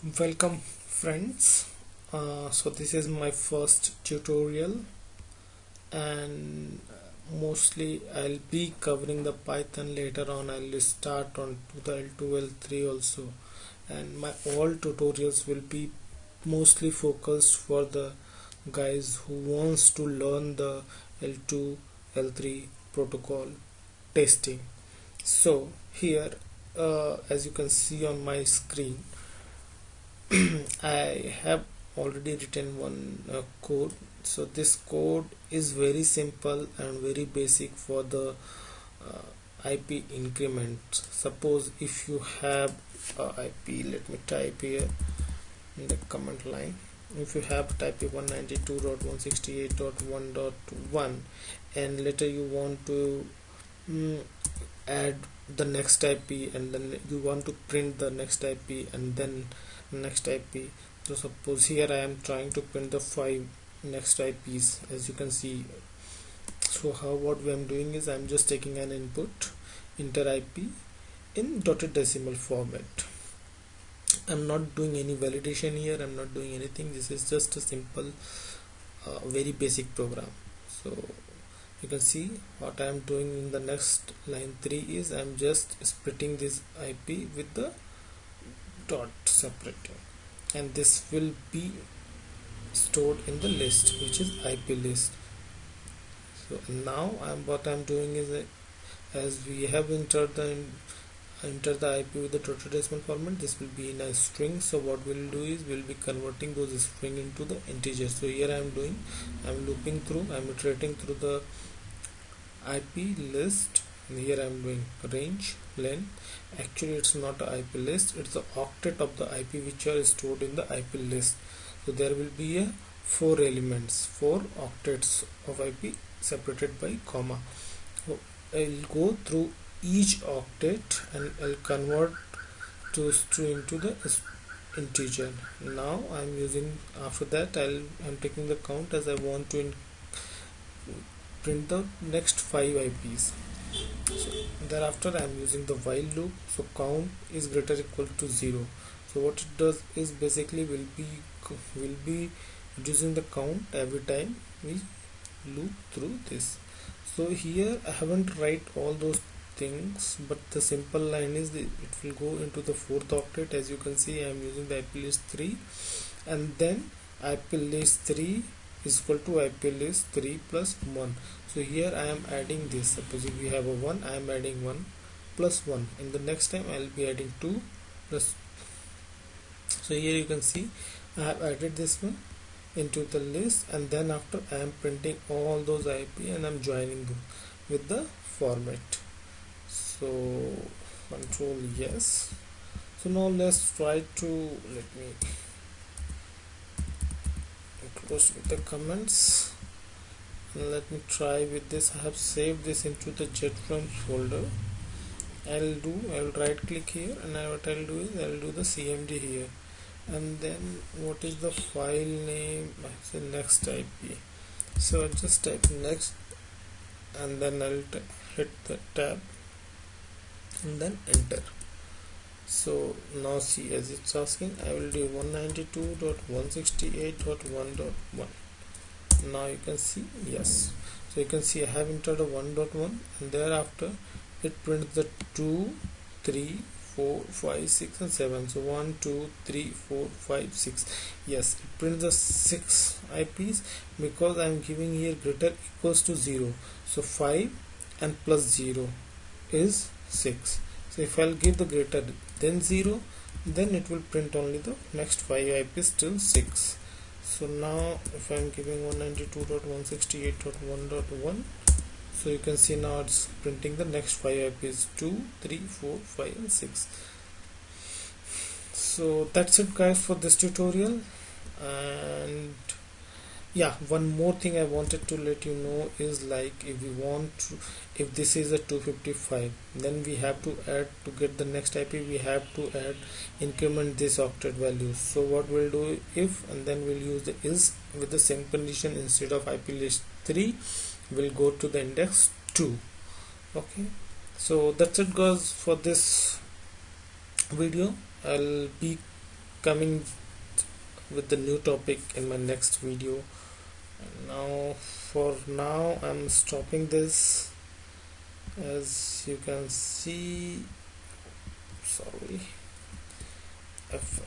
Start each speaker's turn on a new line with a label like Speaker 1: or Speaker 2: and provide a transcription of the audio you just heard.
Speaker 1: Welcome friends. So this is my first tutorial, and mostly I'll be covering the Python. Later on I'll start on the L2 L3 also, and my all tutorials will be mostly focused for the guys who wants to learn the L2 L3 protocol testing. So here, as you can see on my screen, I have already written one code. So this code is very simple and very basic for the IP increment. Suppose if you have IP, let me type here in the command line. If you have type 192.168.1.1 and later you want to add the next IP, and then you want to print the next IP and then next IP. So suppose here I am trying to print the 5 next IPs, as you can see. So what I am doing is I am just taking an input enter IP in dotted decimal format. I'm not doing any validation here, I'm not doing anything. This is just a simple very basic program. So you can see what I am doing in the next line 3 is I'm just splitting this IP with the dot separating, and this will be stored in the list, which is IP list. So now what I'm doing is as we have entered the IP with the total decimal format, this will be in a string. So what we'll do is we'll be converting those string into the integers. So here I'm looping through, I'm iterating through the IP list, and here I'm doing range length. Actually it's not a IP list, it's the octet of the IP which are stored in the IP list. So there will be a 4 elements, 4 octets of IP separated by comma. So I'll go through each octet and I'll convert those two into the integer. Now I'm using, after that I'm taking the count, as I want to print the next 5 IPs. So thereafter I am using the while loop. So count is greater equal to 0. So what it does is basically will be reducing the count every time we loop through this. So here I haven't write all those things, but the simple line is it will go into the 4th octet. As you can see, I am using the IP list 3, and then IP list 3 is equal to IP list 3 plus 1. So here I am adding this. Suppose if we have a 1, I am adding 1 plus 1. In the next time I will be adding 2 plus. So here you can see I have added this one into the list, and then after I am printing all those IP and I am joining them with the format. So control yes. So now let's try to, let me close with the comments, and let me try with this. I have saved this into the JetFrames folder. I'll right click here, and what I'll do is I'll do the CMD here, and then what is the file name? I say next IP. So I'll just type next, and then I'll hit the tab and then enter. So now see, as it's asking, I will do 192.168.1.1. now you can see yes. So you can see I have entered a 1.1, and thereafter it prints the 2, 3, 4, 5, 6 and 7. So 1, 2, 3, 4, 5, 6. Yes, it prints the 6 IPs because I am giving here greater equals to 0. So 5 and plus 0 is 6. So if I'll give the greater than 0, then it will print only the next 5 IPs till 6. So now if I am giving 192.168.1.1, so you can see now it's printing the next 5 IPs 2, 3, 4, 5 and 6. So that's it guys for this tutorial. And yeah, one more thing I wanted to let you know is, like, if this is a 255, then we have to add, to get the next IP we have to add increment this octet value. So what we'll do, if, and then we'll use the is with the same condition. Instead of IP list 3, we'll go to the index 2. Okay, so that's it guys for this video. I'll be coming with the new topic in my next video. Now for now I'm stopping this. As you can see, sorry, if